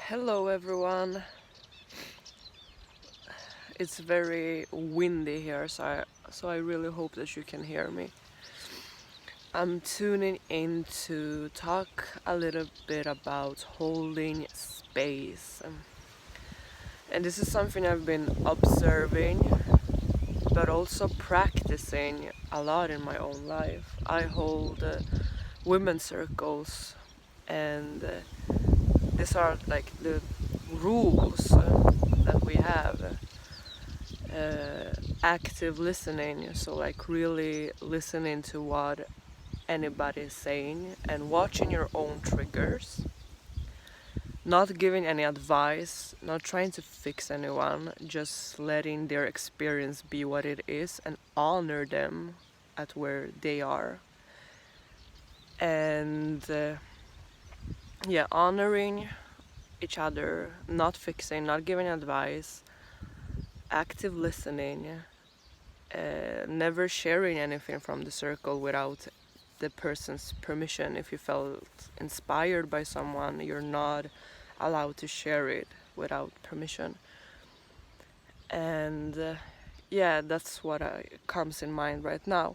Hello everyone. It's very windy here, so I really hope that you can hear me. I'm tuning in to talk a little bit about holding space. And this is something I've been observing but also practicing a lot in my own life. I hold women's circles, and these are like the rules that we have. Active listening, so like really listening to what anybody is saying and watching your own triggers, not giving any advice, not trying to fix anyone, just letting their experience be what it is and honor them at where they are. And yeah, honoring each other, not fixing, not giving advice, active listening, never sharing anything from the circle without the person's permission. If you felt inspired by someone, you're not allowed to share it without permission. And yeah, that's what comes in mind right now.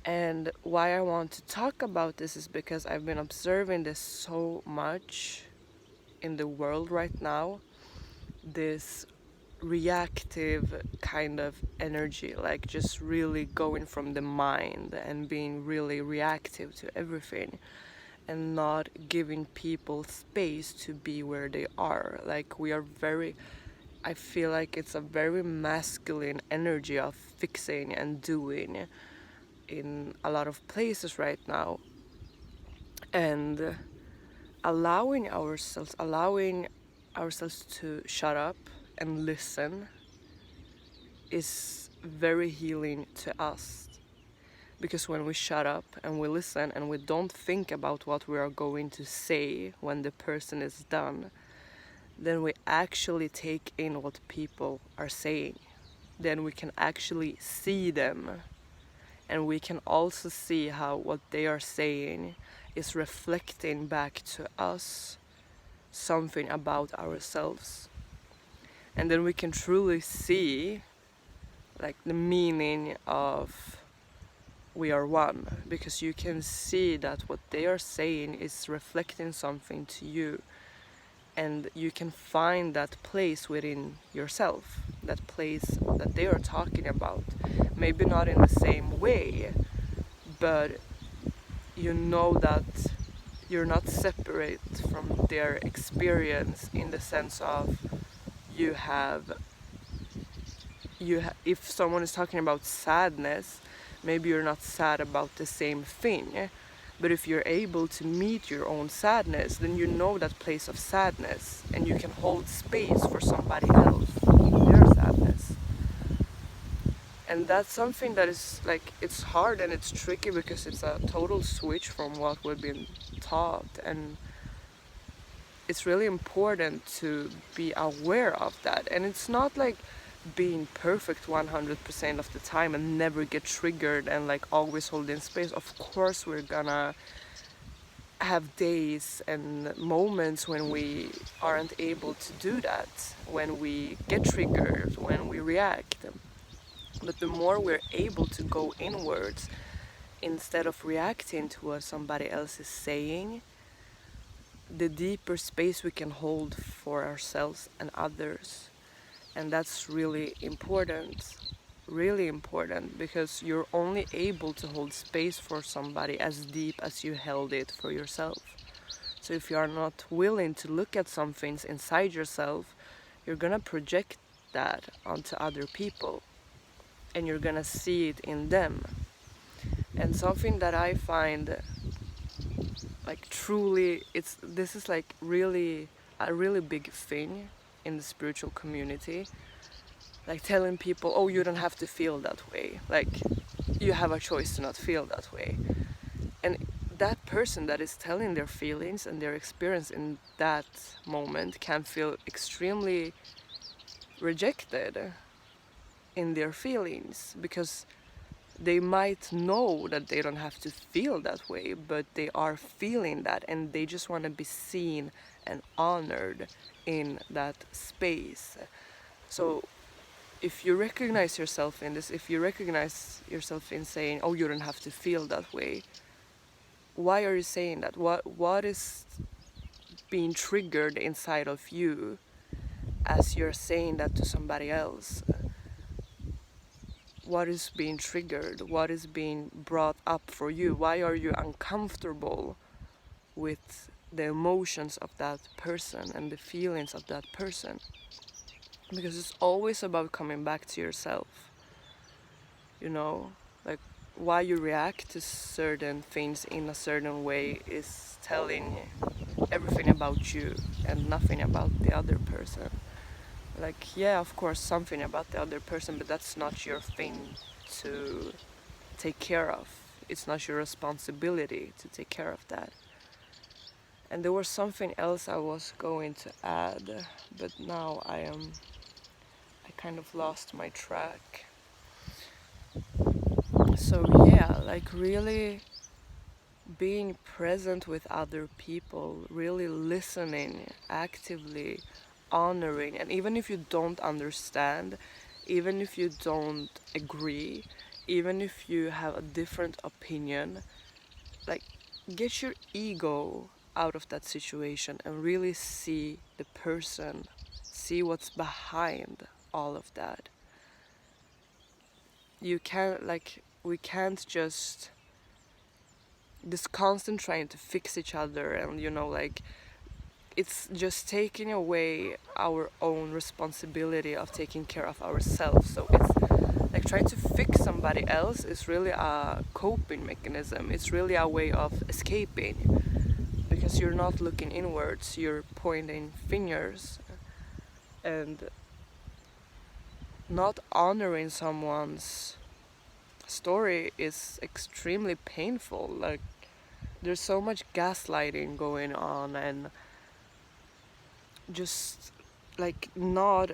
And why I want to talk about this is because I've been observing this so much in the world right now. This reactive kind of energy, like just really going from the mind and being really reactive to everything and not giving people space to be where they are. Like we are very, I feel like it's a very masculine energy of fixing and doing in a lot of places right now, and allowing ourselves to shut up and listen is very healing to us, because when we shut up and we listen and we don't think about what we are going to say when the person is done, then we actually take in what people are saying. Then we can actually see them, and we can also see how what they are saying is reflecting back to us something about ourselves. And then we can truly see like the meaning of we are one, because you can see that what they are saying is reflecting something to you, and you can find that place within yourself, that place that they are talking about. Maybe not in the same way, but you know that you're not separate from their experience, in the sense of you have if someone is talking about sadness, maybe you're not sad about the same thing, but if you're able to meet your own sadness, then you know that place of sadness and you can hold space for somebody else in their sadness. And that's something that is like, it's hard and it's tricky because it's a total switch from what we've been taught, and it's really important to be aware of that. And it's not like being perfect 100% of the time and never get triggered and like always hold in space. Of course we're gonna have days and moments when we aren't able to do that, when we get triggered, when we react. But the more we're able to go inwards instead of reacting to what somebody else is saying, the deeper space we can hold for ourselves and others. And that's really important, because you're only able to hold space for somebody as deep as you held it for yourself. So if you are not willing to look at some things inside yourself, you're gonna project that onto other people, and you're gonna see it in them. And something that I find like truly, this is like really a really big thing in the spiritual community, like telling people, oh, you don't have to feel that way, like you have a choice to not feel that way. And that person that is telling their feelings and their experience in that moment can feel extremely rejected in their feelings, because they might know that they don't have to feel that way, but they are feeling that, and they just want to be seen and honored in that space. So if you recognize yourself in this, if you recognize yourself in saying, oh, you don't have to feel that way, why are you saying that? What is being triggered inside of you as you're saying that to somebody else? What is being triggered? What is being brought up for you? Why are you uncomfortable with the emotions of that person and the feelings of that person? Because it's always about coming back to yourself, you know? Like, why you react to certain things in a certain way is telling everything about you and nothing about the other person. Like, yeah, of course, something about the other person, but that's not your thing to take care of. It's not your responsibility to take care of that. And there was something else I was going to add, but now I kind of lost my track. So yeah, like really being present with other people, really listening, actively honoring, and even if you don't understand, even if you don't agree, even if you have a different opinion, like get your ego out of that situation and really see the person, see what's behind all of that. You can't, like, we can't just this constant trying to fix each other, and like it's just taking away our own responsibility of taking care of ourselves. So it's like trying to fix somebody else is really a coping mechanism. It's really a way of escaping, because you're not looking inwards, you're pointing fingers. And not honoring someone's story is extremely painful. Like, there's so much gaslighting going on, and just like not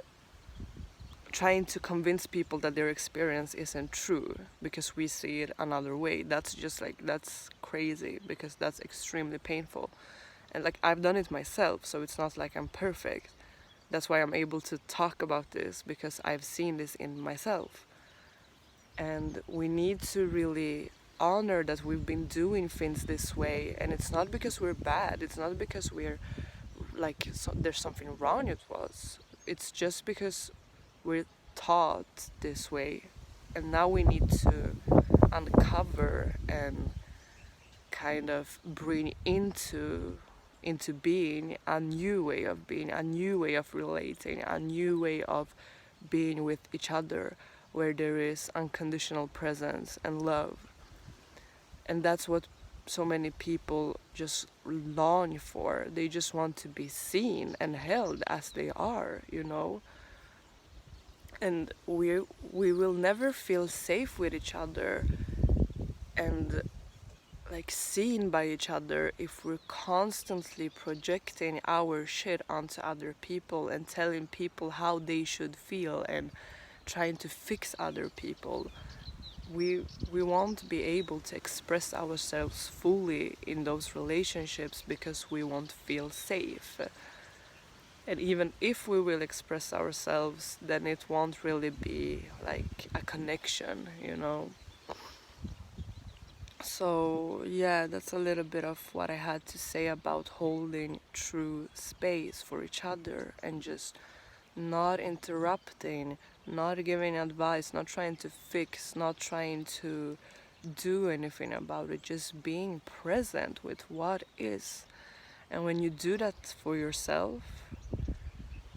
trying to convince people that their experience isn't true because we see it another way. That's just like, that's crazy, because that's extremely painful. And like, I've done it myself, so it's not like I'm perfect. That's why I'm able to talk about this, because I've seen this in myself. And we need to really honor that we've been doing things this way, and it's not because we're bad, it's not because we're like there's something wrong with us. It's just because we're taught this way, and now we need to uncover and kind of bring into being a new way of being, a new way of relating, a new way of being with each other, where there is unconditional presence and love. And that's what so many people just long for. They just want to be seen and held as they are. And we will never feel safe with each other and like seen by each other if we're constantly projecting our shit onto other people and telling people how they should feel and trying to fix other people. We won't be able to express ourselves fully in those relationships because we won't feel safe. And even if we will express ourselves, then it won't really be like a connection. So yeah, that's a little bit of what I had to say about holding true space for each other and just not interrupting, not giving advice, not trying to fix, not trying to do anything about it, just being present with what is. And when you do that for yourself,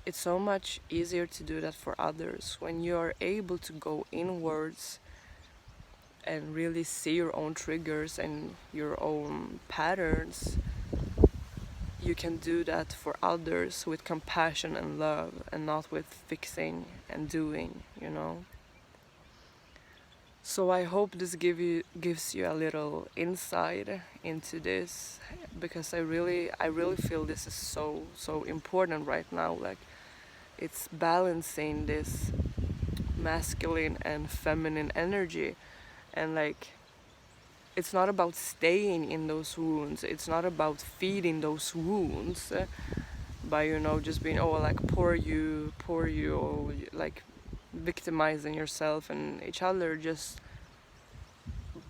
it's so much easier to do that for others. When you are able to go inwards and really see your own triggers and your own patterns, you can do that for others with compassion and love, and not with fixing and doing. So I hope this gives you a little insight into this, because I really feel this is so important right now. Like, it's balancing this masculine and feminine energy, And like, it's not about staying in those wounds, it's not about feeding those wounds by, you know, just being, oh, like, poor you, or like victimizing yourself and each other. Just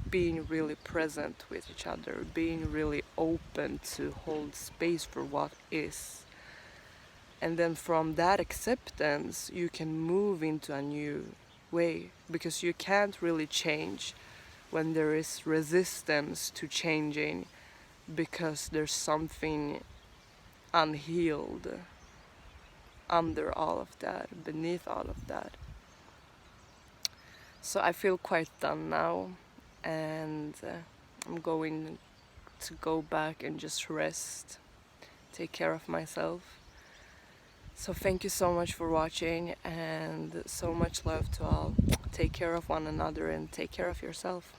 being really present with each other, being really open to hold space for what is. And then from that acceptance, you can move into a new way, because you can't really change when there is resistance to changing, because there's something unhealed under all of that, beneath all of that. So I feel quite done now, and I'm going to go back and just rest, take care of myself. So thank you so much for watching, and so much love to all. Take care of one another and take care of yourself.